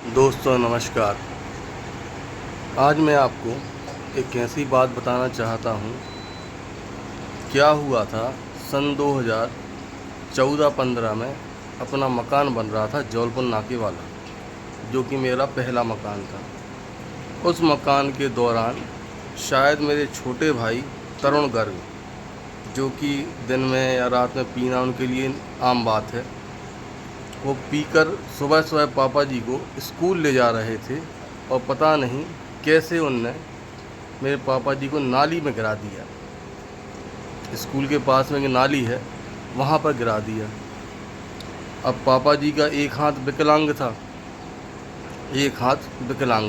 दोस्तों नमस्कार। आज मैं आपको एक ऐसी बात बताना चाहता हूँ। क्या हुआ था सन 2014-15 में अपना मकान बन रहा था जौलपुर नाके वाला, जो कि मेरा पहला मकान था। उस मकान के दौरान शायद मेरे छोटे भाई तरुण गर्ग, जो कि दिन में या रात में पीना उनके लिए आम बात है, वो पीकर सुबह सुबह पापा जी को स्कूल ले जा रहे थे और पता नहीं कैसे उनने मेरे पापा जी को नाली में गिरा दिया। स्कूल के पास में एक नाली है, वहाँ पर गिरा दिया। अब पापा जी का एक हाथ विकलांग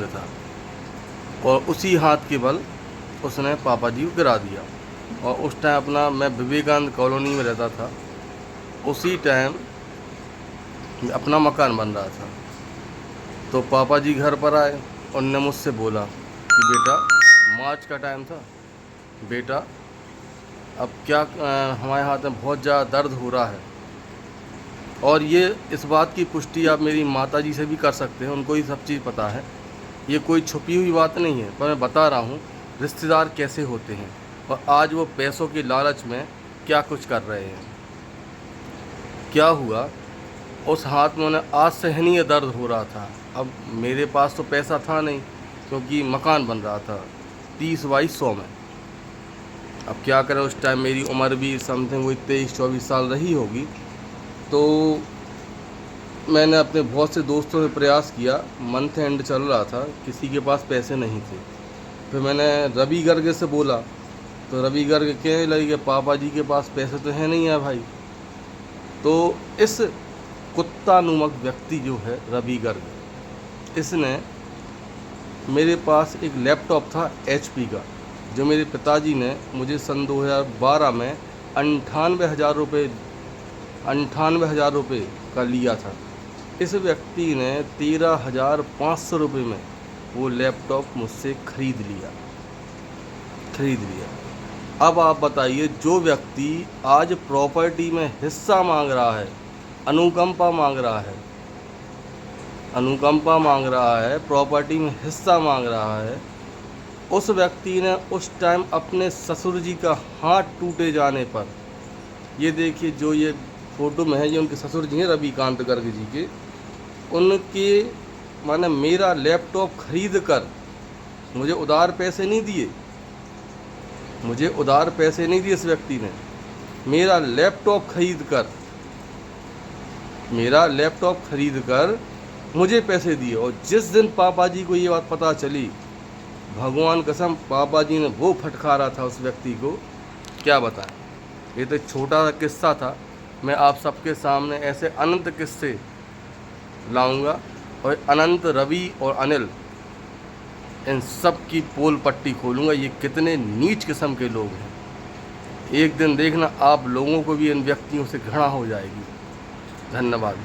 था, और उसी हाथ के बल उसने पापा जी को गिरा दिया। और उस टाइम अपना मैं विवेकानंद कॉलोनी में रहता था, उसी टाइम अपना मकान बन रहा था। तो पापा जी घर पर आए, उनने मुझसे बोला कि बेटा, मार्च का टाइम था, बेटा अब क्या हमारे हाथ में बहुत ज़्यादा दर्द हो रहा है। और ये इस बात की पुष्टि आप मेरी माता जी से भी कर सकते हैं, उनको ही सब चीज़ पता है। ये कोई छुपी हुई बात नहीं है, पर मैं बता रहा हूँ रिश्तेदार कैसे होते हैं और आज वो पैसों के लालच में क्या कुछ कर रहे हैं। क्या हुआ, उस हाथ में उन्हें असहनीय दर्द हो रहा था। अब मेरे पास तो पैसा था नहीं, क्योंकि मकान बन रहा था 30/100 में। अब क्या करें, उस टाइम मेरी उम्र भी समथिंग वही 23-24 साल रही होगी। तो मैंने अपने बहुत से दोस्तों से प्रयास किया, मंथ एंड चल रहा था, किसी के पास पैसे नहीं थे। फिर मैंने रवि गर्ग से बोला, तो रवि गर्ग कहने लगे कि पापा जी के पास पैसे तो हैं नहीं है भाई। तो इस कुत्ता नुमक व्यक्ति जो है रवि गर्ग, इसने मेरे पास एक लैपटॉप था HP का, जो मेरे पिताजी ने मुझे सन 2012 में 98,000 रुपये का लिया था। इस व्यक्ति ने 13,500 रुपये में वो लैपटॉप मुझसे खरीद लिया। अब आप बताइए, जो व्यक्ति आज प्रॉपर्टी में हिस्सा मांग रहा है, अनुकंपा मांग रहा है, प्रॉपर्टी में हिस्सा मांग रहा है, उस व्यक्ति ने उस टाइम अपने ससुर जी का हाथ टूटे जाने पर, ये देखिए जो ये फ़ोटो में है, ये उनके ससुर जी हैं रविकांत गर्ग जी के, उनके माने मेरा लैपटॉप खरीद कर मुझे उधार पैसे नहीं दिए, इस व्यक्ति ने मेरा लैपटॉप खरीद कर मुझे पैसे दिए। और जिस दिन पापा जी को ये बात पता चली, भगवान कसम, पापा जी ने वो फटकारा था उस व्यक्ति को, क्या बताएं। ये तो छोटा सा किस्सा था, मैं आप सबके सामने ऐसे अनंत किस्से लाऊंगा, और अनंत, रवि और अनिल, इन सब की पोल पट्टी खोलूँगा, ये कितने नीच किस्म के लोग हैं। एक दिन देखना, आप लोगों को भी इन व्यक्तियों से घृणा हो जाएगी। धन्यवाद।